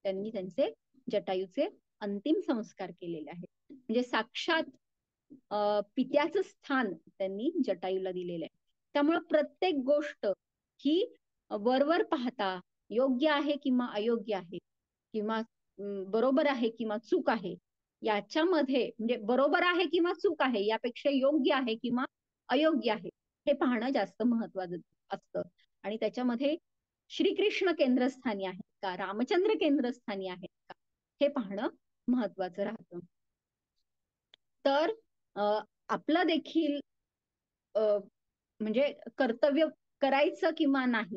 त्यांनी त्यांचे जटायूचे अंतिम संस्कार केलेले आहेत. म्हणजे साक्षात पित्याचं स्थान त्यांनी जटायूला दिलेलं आहे. त्यामुळे प्रत्येक गोष्ट ही वरवर पाहता योग्य आहे किंवा अयोग्य आहे किंवा बरोबर आहे किंवा चूक आहे, याच्यामध्ये म्हणजे बरोबर आहे किंवा चूक आहे यापेक्षा योग्य आहे किंवा अयोग्य आहे हे पाहणं जास्त महत्वाचं असतं. आणि त्याच्यामध्ये श्रीकृष्ण केंद्रस्थानी आहेत का, रामचंद्र केंद्रस्थानी आहेत का, हे पाहणं महत्वाचं राहतं. तर आपलं देखील म्हणजे कर्तव्य करायचं किंवा नाही,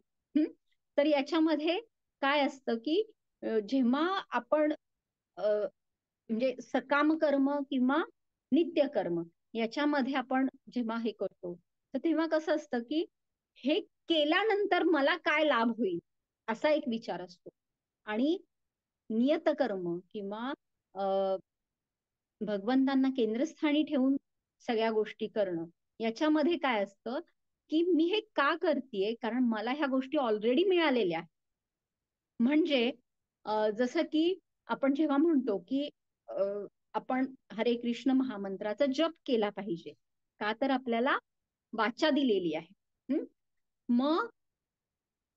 तर याच्यामध्ये काय असतं की जेव्हा आपण म्हणजे सकाम कर्म किंवा नित्य कर्म याच्यामध्ये आपण जेव्हा हे करतो, तर तेव्हा कसं असतं की हे केल्यानंतर मला काय लाभ होईल असा एक विचार असतो. आणि नियतकर्म किंवा भगवंतांना केंद्रस्थानी ठेवून सगळ्या गोष्टी करणं, याच्यामध्ये काय असतं की मी हे का करतेय, कारण मला ह्या गोष्टी ऑलरेडी मिळालेल्या आहेत. म्हणजे जसं की आपण जेव्हा म्हणतो की आपण हरे कृष्ण महामंत्राचा जप केला पाहिजे, का तर आपल्याला वाचा दिलेली आहे. मग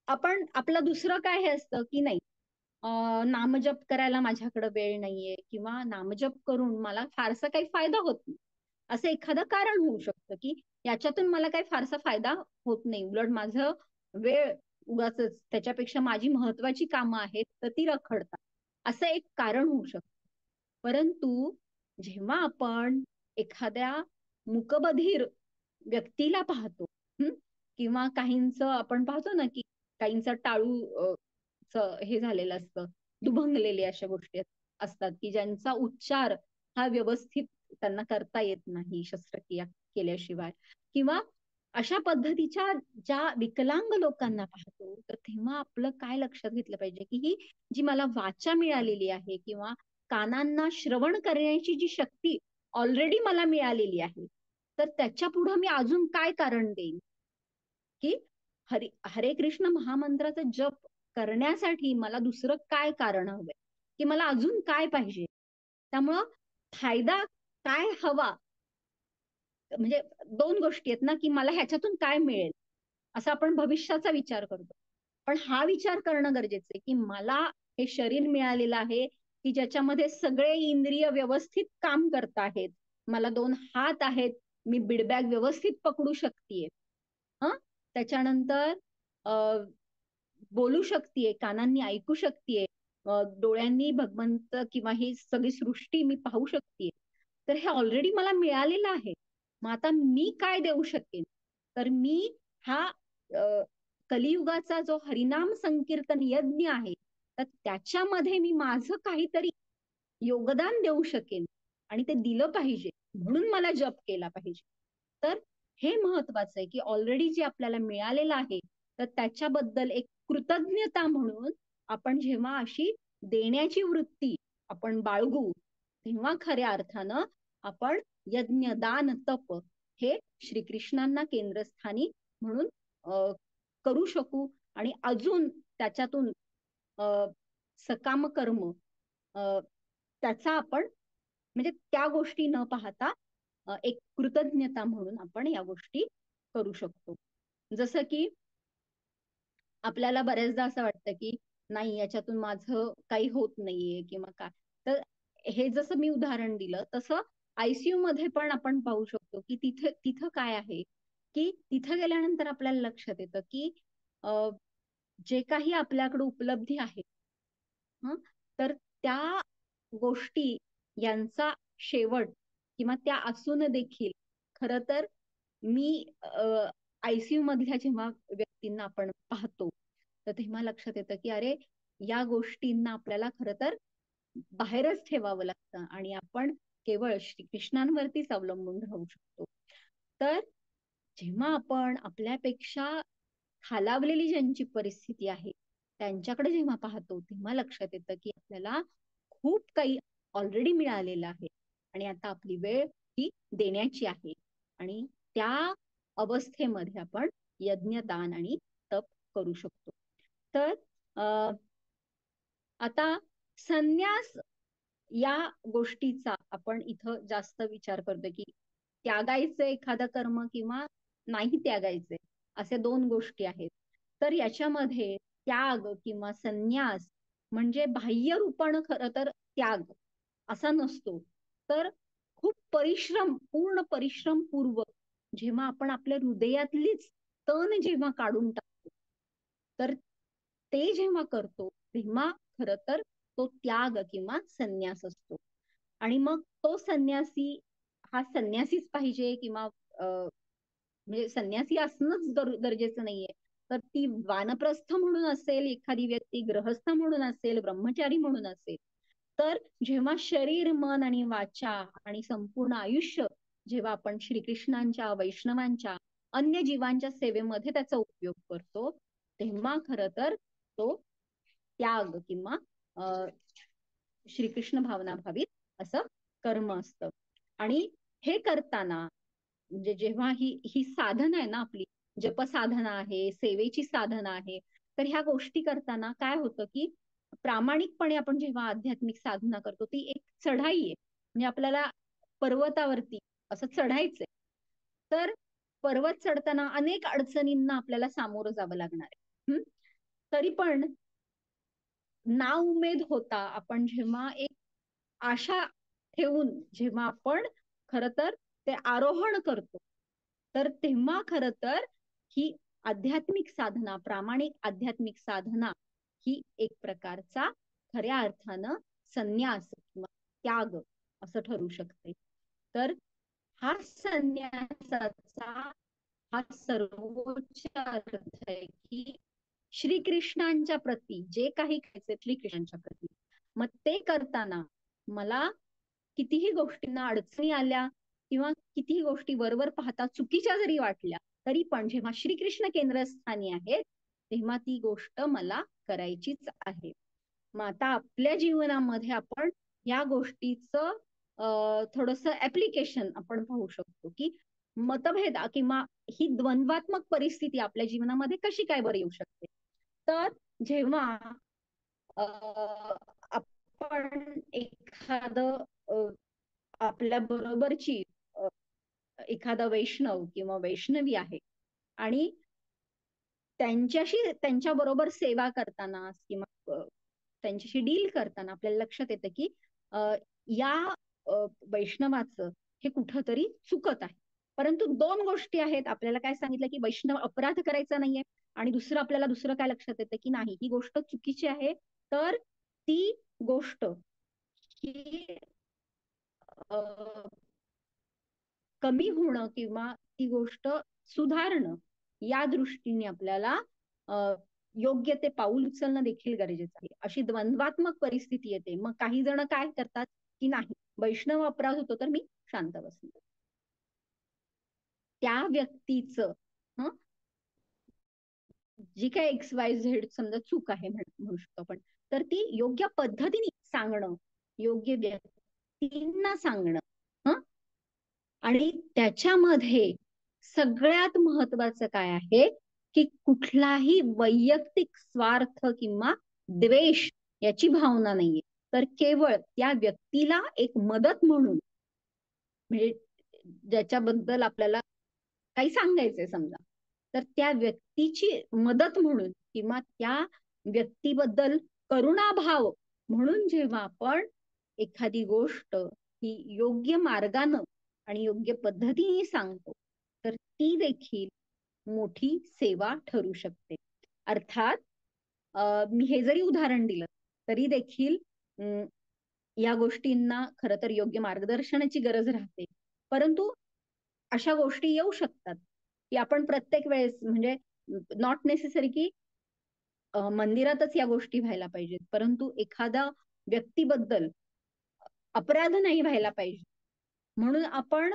आपण आपलं दुसरं काय हे असतं की नाही, नामजप करायला माझ्याकडे वेळ नाहीये किंवा नामजप करून मला फारसा काही फायदा होत नाही, असं एखादं कारण होऊ शकतं की याच्यातून मला काही फारसा फायदा होत नाही, उलट माझं वेळ उगाच, त्याच्यापेक्षा माझी महत्वाची कामं आहेत तर ती रखडतात, असं एक कारण होऊ शकतं. परंतु जेव्हा आपण एखाद्या मुकबधीर व्यक्तीला पाहतो, किंवा काहींचं आपण पाहतो ना की काहींचं टाळू हे झालेलं असतं, दुभंगलेले अशा गोष्टी असतात की ज्यांचा उच्चार हा व्यवस्थित त्यांना करता येत नाही शस्त्रक्रिया केल्याशिवाय, किंवा अशा पद्धतीच्या ज्या विकलांग लोकांना पाहतो, तर तेव्हा आपलं काय लक्षात घेतलं पाहिजे की ही जी मला वाचा मिळालेली आहे किंवा कानांना श्रवण करण्याची जी शक्ती ऑलरेडी मला मिळालेली आहे, तर त्याच्या पुढे मी अजून काय कारण देईन की हरे कृष्ण महामंत्राचा जप करण्यासाठी मला दुसरं काय कारण हवंय, की मला अजून काय पाहिजे. त्यामुळं फायदा काय हवा, म्हणजे दोन गोष्टी आहेत ना की मला ह्याच्यातून काय मिळेल, असं आपण भविष्याचा विचार करतो. पण हा विचार करणं गरजेचं आहे की मला हे शरीर मिळालेलं आहे की ज्याच्यामध्ये सगळे इंद्रिय व्यवस्थित काम करत आहेत, मला दोन हात आहेत, मी बिडबॅग व्यवस्थित पकडू शकतेय, त्याच्यानंतर बोलू शकतेय, कानांनी ऐकू शकतेय, डोळ्यांनी भगवंत किंवा ही सगळी सृष्टी मी पाहू शकतेय, तर हे ऑलरेडी मला मिळालेलं आहे. मग आता मी काय देऊ शकेन, तर मी हा कलियुगाचा जो हरिनाम संकीर्तन यज्ञ आहे, तर त्याच्यामध्ये मी माझं काहीतरी योगदान देऊ शकेन आणि ते दिलं पाहिजे, म्हणून मला जप केला पाहिजे. तर हे महत्वाचं आहे की ऑलरेडी जे आपल्याला मिळालेलं आहे, तर त्याच्याबद्दल एक कृतज्ञता म्हणून आपण जेव्हा अशी देण्याची वृत्ती आपण बाळगू, तेव्हा खऱ्या अर्थानं आपण यज्ञ दान तप हे श्रीकृष्णांना केंद्रस्थानी म्हणून करू शकू आणि अजून त्याच्यातून सकाम कर्म त्याचा आपण म्हणजे त्या गोष्टी न पाहता एक कृतज्ञता म्हणून आपण या गोष्टी करू शकतो. जसं की आपल्याला बऱ्याचदा असं वाटतं की नाही याच्यातून माझं काही होत नाहीये किंवा काय, तर हे जसं मी उदाहरण दिलं तसं आयसीयू मध्ये पण आपण पाहू शकतो की तिथे तिथं काय आहे की तिथं गेल्यानंतर आपल्याला लक्षात येतं की जे काही आपल्याकडे उपलब्धी आहे, तर त्या गोष्टी यांचा शेवट किंवा त्या असून देखील खर तर मी आयसीयू मधल्या जेव्हा व्यक्तींना आपण पाहतो तर तेव्हा लक्षात येतं की अरे या गोष्टींना आपल्याला खरं तर बाहेरच ठेवावं लागतं आणि आपण केवळ श्रीकृष्णांवरतीच अवलंबून राहू शकतो. तर जेव्हा आपण आपल्यापेक्षा खालावलेली ज्यांची परिस्थिती आहे त्यांच्याकडे जेव्हा पाहतो तेव्हा लक्षात येतं की आपल्याला खूप काही ऑलरेडी मिळालेलं आहे आणि आता आपली वेळ ही देण्याची आहे. आणि त्या अवस्थेमध्ये आपण यज्ञ दान आणि तप करू शकतो. तर आता संन्यास या गोष्टीचा आपण इथं जास्त विचार करतो की त्यागायचं एखादं कर्म किंवा नाही त्यागायचे असे दोन गोष्टी आहेत. तर याच्यामध्ये त्याग किंवा संन्यास म्हणजे बाह्य रूपानं खरं तर त्याग असा नसतो, तर खूप परिश्रम पूर्ण परिश्रम पूर्वक जेव्हा आपण आपल्या हृदयातलीच तण जेव्हा काढून टाकतो तर ते जेव्हा करतो तेव्हा खरं तर तो त्याग किंवा संन्यास असतो. आणि मग तो संन्यासी हा संन्यासीच पाहिजे किंवा म्हणजे संन्यासी असणंच गरजेचं नाहीये. तर ती वानप्रस्थ म्हणून असेल एखादी व्यक्ती, गृहस्थ म्हणून असेल, ब्रह्मचारी म्हणून असेल. तर जेव्हा शरीर मन आणि वाचा आणि संपूर्ण आयुष्य जेव्हा आपण श्रीकृष्णांच्या वैष्णवांच्या अन्य जीवांच्या सेवेमध्ये त्याचा उपयोग करतो तेव्हा खरं तर तो त्याग किंवा श्रीकृष्ण भावना भावित असं कर्म असतं. आणि हे करताना म्हणजे जेव्हा ही ही साधना आहे ना आपली, जप साधना आहे, सेवेची साधना आहे, तर ह्या गोष्टी करताना काय होतं की प्रामाणिकपणे आपण जेव्हा आध्यात्मिक साधना करतो ती एक चढाई आहे. म्हणजे आपल्याला पर्वतावरती असं चढायचंय. तर पर्वत चढताना अनेक अडचणींना आपल्याला सामोरं जावं लागणार आहे. तरी पण ना उमेद होता आपण जेव्हा एक आशा ठेवून जेव्हा आपण खर तर ते आरोहण करतो तर तेव्हा खर तर ही आध्यात्मिक साधना प्रामाणिक आध्यात्मिक साधना ही एक प्रकारचा खऱ्या अर्थानं संन्यास किंवा त्याग असं ठरू शकते. तर हा संन्यासाचा हा सर्वोच्च अर्थ आहे की श्रीकृष्णांच्या प्रती जे काही करायचे श्रीकृष्णांच्या प्रती मग ते करताना मला कितीही गोष्टींना अडचणी आल्या किंवा कितीही गोष्टी वरवर पाहता चुकीच्या जरी वाटल्या तरी पण जेव्हा श्रीकृष्ण केंद्रस्थानी आहेत तेव्हा ती गोष्ट मला करायचीच आहे. मग आता आपल्या जीवनामध्ये आपण या गोष्टीचं थोडस ऍप्लिकेशन आपण पाहू शकतो की मतभेद किंवा ही द्वंद्वात्मक परिस्थिती आपल्या जीवनामध्ये कशी काय बरं येऊ शकते. तर जेव्हा आपण एखादं आपल्या बरोबरची एखादा वैष्णव किंवा वैष्णवी आहे आणि त्यांच्याशी त्यांच्या बरोबर सेवा करताना किंवा त्यांच्याशी डील करताना आपल्याला लक्षात येतं की या वैष्णवाचं हे कुठंतरी चुकत आहे. परंतु दोन गोष्टी आहेत. आपल्याला काय सांगितलं की वैष्णव अपराध करायचा नाहीये आणि दुसरं आपल्याला दुसरं काय लक्षात येतं की नाही ही गोष्ट चुकीची आहे. तर ती गोष्ट ही कमी होणं किंवा ती गोष्ट सुधारणं या दृष्टीने आपल्याला योग्य ते पाऊल उचलणं देखील गरजेचं आहे. अशी द्वंद्वात्मक परिस्थिती येते मग काही जण काय करतात की नाही वैष्णव अपराध होतो तर मी शांत बसतो. त्या व्यक्तीचं जी काय एक्स वाय झेड समजा चूक आहे म्हणू शकतो आपण तर ती योग्य पद्धतीने सांगणं योग्य व्यक्तींना सांगणं आणि त्याच्यामध्ये सगळ्यात महत्वाचं काय आहे की कुठलाही वैयक्तिक स्वार्थ किंवा द्वेष याची भावना नाहीये तर केवळ त्या व्यक्तीला एक मदत म्हणून म्हणजे ज्याच्याबद्दल आपल्याला काही सांगायचंय समजा तर त्या व्यक्तीची मदत म्हणून किंवा त्या व्यक्तीबद्दल करुणाभाव म्हणून जेव्हा आपण एखादी गोष्ट ही योग्य मार्गानं आणि योग्य पद्धतीने सांगतो तर ती देखील मोठी सेवा ठरू शकते. अर्थात मी हे जरी उदाहरण दिलं तरी देखील या गोष्टींना खरं तर योग्य मार्गदर्शनाची गरज राहते. परंतु अशा गोष्टी येऊ शकतात की आपण प्रत्येक वेळेस म्हणजे नॉट नेसेसरी की मंदिरातच या गोष्टी व्हायला पाहिजेत, परंतु एखादा व्यक्तीबद्दल अपराध नाही व्हायला पाहिजे म्हणून आपण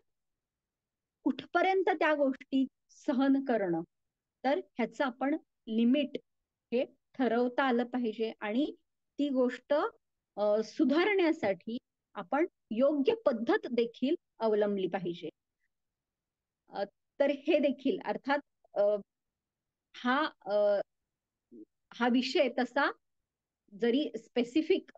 कुठपर्यंत त्या गोष्टी सहन करणं, तर ह्याचं आपण लिमिट हे ठरवता आलं पाहिजे आणि ती गोष्ट सुधारण्यासाठी आपण योग्य पद्धत देखील अवलंबली पाहिजे. अ, तर हे देखील अर्थात अ, हा हा विषय तसा जरी स्पेसिफिक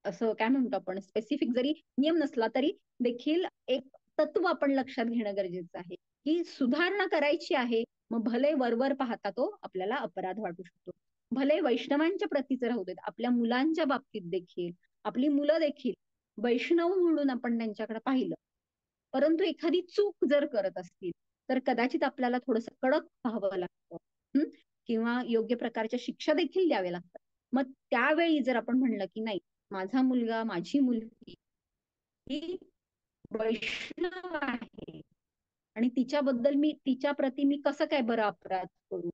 असं काय म्हणतो आपण स्पेसिफिक जरी नियम नसला तरी देखील एक तत्व आपण लक्षात घेणं गरजेचं आहे की सुधारणा करायची आहे. मग भले वरवर पाहता तो आपल्याला अपराध वाटू शकतो, भले वैष्णवांच्या प्रतीचं राहू देत, आपल्या मुलांच्या बाबतीत देखील आपली मुलं देखील वैष्णव म्हणून आपण त्यांच्याकडे पाहिलं, परंतु एखादी चूक जर करत असतील तर कदाचित आपल्याला थोडंसं कडक पाहावं लागतं. किंवा योग्य प्रकारच्या शिक्षा देखील द्याव्या लागतात. मग त्यावेळी जर आपण म्हणलं की नाही, माझा मुलगा माझी मुलगी ही वैष्णव आहे आणि तिच्याबद्दल मी तिच्या प्रती मी कसं काय बरं अपराध करू,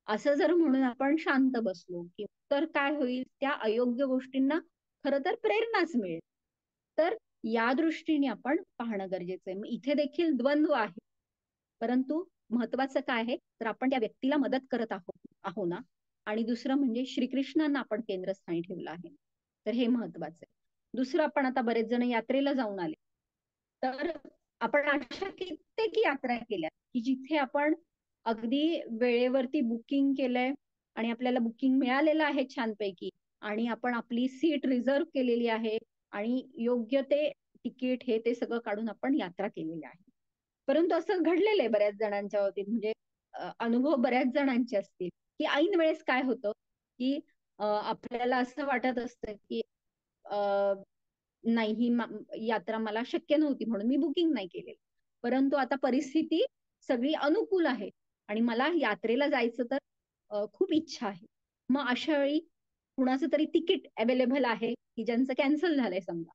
असं जर म्हणून आपण शांत बसलो की तर काय होईल, त्या अयोग्य गोष्टींना खरं तर प्रेरणाच मिळेल. तर या दृष्टीने आपण पाहणं गरजेचं आहे. मग इथे देखील द्वंद्व आहे, परंतु महत्वाचं काय आहे तर आपण त्या व्यक्तीला मदत करत आहो ना, आणि दुसरं म्हणजे श्रीकृष्णांना आपण केंद्रस्थानी ठेवलं आहे, तर हे महत्वाचं आहे. दुसरं, आपण आता बरेच जण यात्रेला जाऊन आले, तर आपण अशा कित्येक यात्रा केल्या की जिथे आपण अगदी वेळेवरती बुकिंग केलंय आणि आपल्याला बुकिंग मिळालेलं आहे छानपैकी, आणि आपण आपली सीट रिझर्व केलेली आहे आणि योग्य ते तिकीट हे ते सगळं काढून आपण यात्रा केलेली आहे. परंतु असं घडलेलं आहे बऱ्याच जणांच्या बाबतीत, म्हणजे अनुभव बऱ्याच जणांचे असतील की ऐन वेळेस काय होतं की आपल्याला असं वाटत असतं की नाही, ही यात्रा मला शक्य नव्हती म्हणून मी बुकिंग नाही केलेलं, परंतु आता परिस्थिती सगळी अनुकूल आहे आणि मला यात्रेला जायचं तर खूप इच्छा आहे. मग अशा वेळी कुणाचं तरी तिकीट अवेलेबल आहे की ज्यांचं कॅन्सल झालंय समजा,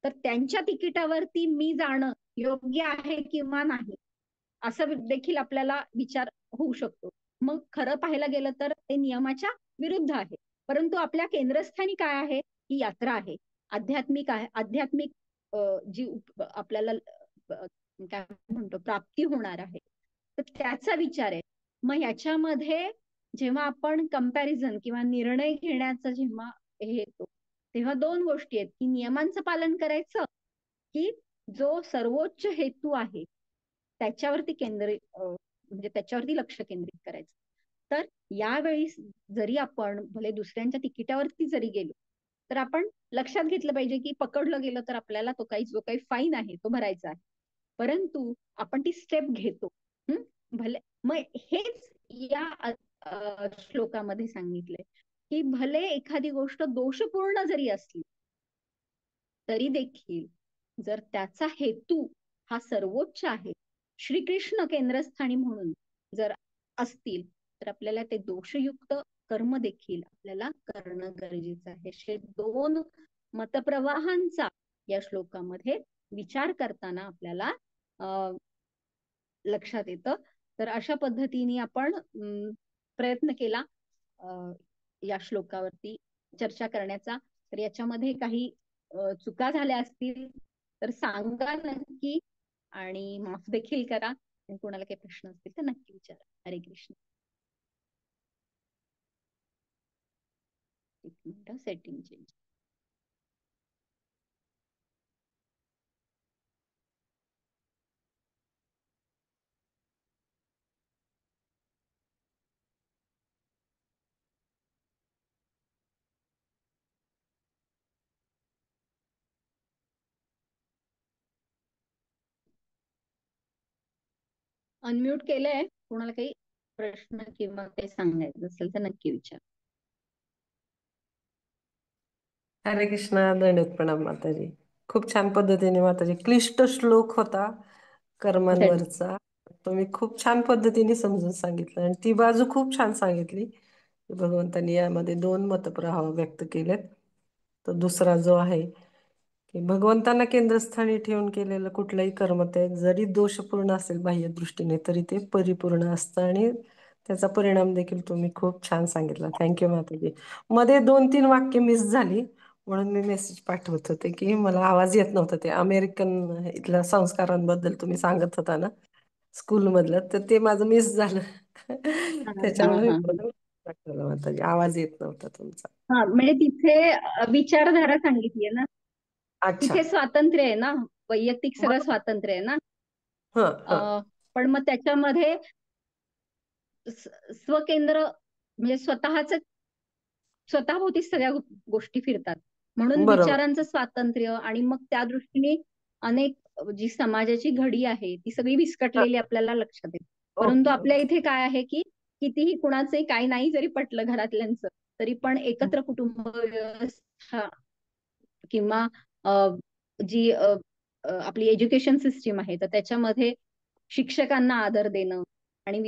तर त्यांच्या तिकिटावरती मी जाणं योग्य आहे किंवा नाही, असं देखील आपल्याला विचार होऊ शकतो. मग खरं पाहायला गेलं तर ते नियमाच्या विरुद्ध आहे, परंतु आपल्या केंद्रस्थानी काय आहे, ही यात्रा आहे, आध्यात्मिक आहे, आध्यात्मिक जी आपल्याला काय म्हणतो प्राप्ती होणार आहे, तर त्याचा विचार आहे. मग याच्यामध्ये जेव्हा आपण कंपॅरिझन किंवा निर्णय घेण्याचा जेव्हा हे येतो, तेव्हा दोन गोष्टी आहेत की नियमांचं पालन करायचं की जो सर्वोच्च हेतू आहे त्याच्यावरती म्हणजे त्याच्यावरती लक्ष केंद्रित करायचं. तर यावेळी जरी आपण भले दुसऱ्यांच्या तिकिटावरती जरी गेलो, तर आपण लक्षात घेतलं पाहिजे की पकडलं गेलं तर आपल्याला जो काही फाईन आहे तो भरायचा आहे, परंतु आपण ती स्टेप घेतो. भले मग हेच या श्लोकामध्ये सांगितलंय की भले एखादी गोष्ट दोषपूर्ण जरी असली तरी देखील जर त्याचा हेतू हा सर्वोच्च आहे, श्रीकृष्ण केंद्रस्थानी म्हणून जर असतील, तर आपल्याला ते दोषयुक्त कर्म देखील आपल्याला करणं गरजेचं आहे. असे दोन मतप्रवाहांचा या श्लोकामध्ये विचार करताना आपल्याला लक्षात येतं. तर अशा पद्धतीने आपण प्रयत्न केला या श्लोकावरती चर्चा करण्याचा. तर याच्यामध्ये काही चुका झाल्या असतील तर सांगा नक्की आणि माफ देखील करा, आणि कोणाला काही प्रश्न असतील तर नक्की विचारा. हरे कृष्ण. एक मिनिट, सेटिंग चेंज. अनम्यूट केलंय, कोणाला काही प्रश्न किंवा काही सांगायचं असेल तर नक्की विचार. हरे कृष्णा, दंडवत प्रणाम माताजी. खूप छान पद्धतीने माताजी, क्लिष्ट श्लोक होता धन्यवाद. कर्मांवरचा, तुम्ही खूप छान पद्धतीने समजून सांगितलं आणि ती बाजू खूप छान सांगितली. भगवंतांनी यामध्ये दोन मतप्रवाह व्यक्त केलेत. तो दुसरा जो आहे की भगवंतांना केंद्रस्थानी ठेवून केलेलं कुठलंही कर्म ते जरी दोषपूर्ण असेल बाह्य दृष्टीने तरी ते परिपूर्ण असतं आणि त्याचा परिणाम देखील तुम्ही खूप छान सांगितला. थँक्यू माताजी. मध्ये 2-3 वाक्य मिस झाली म्हणून मी मेसेज पाठवत होते की मला आवाज येत नव्हता. ते अमेरिकन इथल्या संस्कारांबद्दल तुम्ही सांगत होता ना स्कूलमधलं, तर ते माझं मिस झालं. हा हा त्याच्यामुळे मी हा परत पाठवलं माताजी. आवाज येत नव्हता तुमचा. हा म्हणजे तिथे विचारधारा सांगितली आहे ना. अच्छा. तिथे स्वातंत्र्य आहे ना, वैयक्तिक सगळं स्वातंत्र्य आहे ना. हं हं पण मग त्याच्यामध्ये स्वकेंद्र म्हणजे स्वतःभोवती सगळ्या गोष्टी फिरतात. म्हणून बरोबर. विचारांचं स्वातंत्र्य आणि मग त्या दृष्टीने अनेक जी समाजाची घडी आहे ती सगळी हां, विस्कटलेली आपल्याला लक्षात येते. परंतु ओके आपल्या ओके. इथे काय आहे की कितीही कुणाचे काही नाही जरी पटलं घरातल्यांचं तरी पण एकत्र कुटुंब व्यवस्था किंवा जी आपली एज्युकेशन सिस्टीम आहे तर त्याच्यामध्ये शिक्षकांना आदर देणं आणि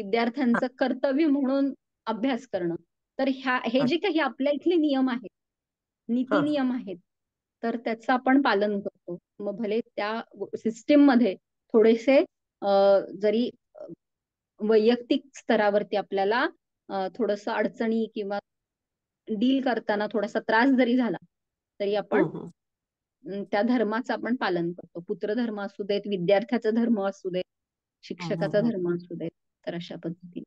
हां, विद्यार्थ्यांचं कर्तव्य म्हणून अभ्यास करणं. तर हे जे काही आपल्या इथले नियम आहेत, नीती हां, नियम आहेत, तर त्याचं आपण पालन करतो. मग भले त्या सिस्टीम मध्ये थोडेसे जरी वैयक्तिक स्तरावरती आपल्याला थोडंसं अडचणी किंवा डील करताना थोडासा त्रास जरी झाला तरी आपण हं, हं, त्या धर्माचं आपण पालन करतो. पुत्रधर्म असू देत, विद्यार्थ्याचा धर्म असू देत, हं, हं, शिक्षकाचा हं. धर्म असू देत, तर अशा पद्धतीने.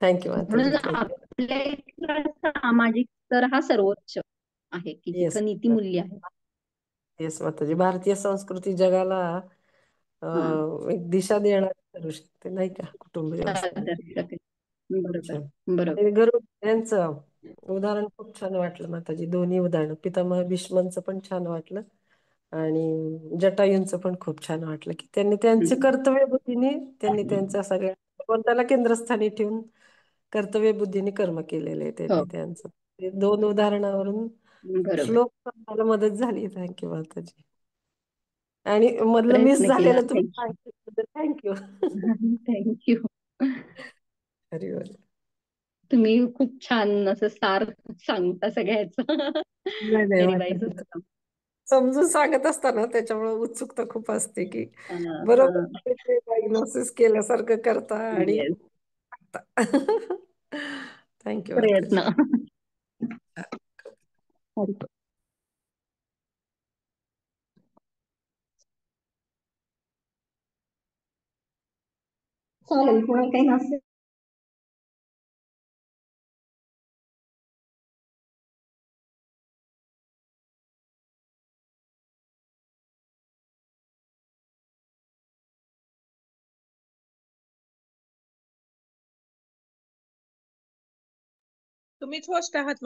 थँक्यू माताजी. म्हणून थँक्यू. आपल्या इथला सामाजिक स्तर हा सर्वोच्च आहे की येस. जिथं नीतिमूल्य आहे. येस माताजी. भारतीय संस्कृती जगाला हा एक दिशा देणारी ठरू शकते नाही का कुटुंब व्यवस्था. दर्शक आहे. बरोबर छान. बरोबर. आणि गरुड यांचं उदाहरण खूप छान वाटलं माताजी. दोन्ही उदाहरण पितामह भीष्मांचं पण छान वाटलं आणि जटायूंचं पण खूप छान वाटलं की त्यांनी त्यांचे हम्म. कर्तव्य बुद्धीने त्यांनी त्यांच्या सगळ्या भगवंताला केंद्रस्थानी ठेवून कर्तव्य बुद्धीने कर्म केलेले आहे हो त्यांनी त्यांचं. ते 2 उदाहरणावरून बरोबर. श्लोक समजायला मदत झाली. थँक्यू माताजी. आणि मधलं मिस प्रयत्न केला. झालेलं तुम्ही सांगितल्याबद्दल थँक्यू. थँक्यू. हरी बोल. तुम्ही खूप छान असं सार सांगता सगळ्याचं. नाही नाही मेरीबाईचं माताजी. सगळं. समजून सांगत असताना त्याच्यामुळे उत्सुकता खूप असते की हा. बरोबर डायग्नोसिस केल्यासारखं करता आणि येस. थँक्यू माताजी. प्रयत्न. चालेल कोणाला काही नसेल तुम्हीच होस्ट आहात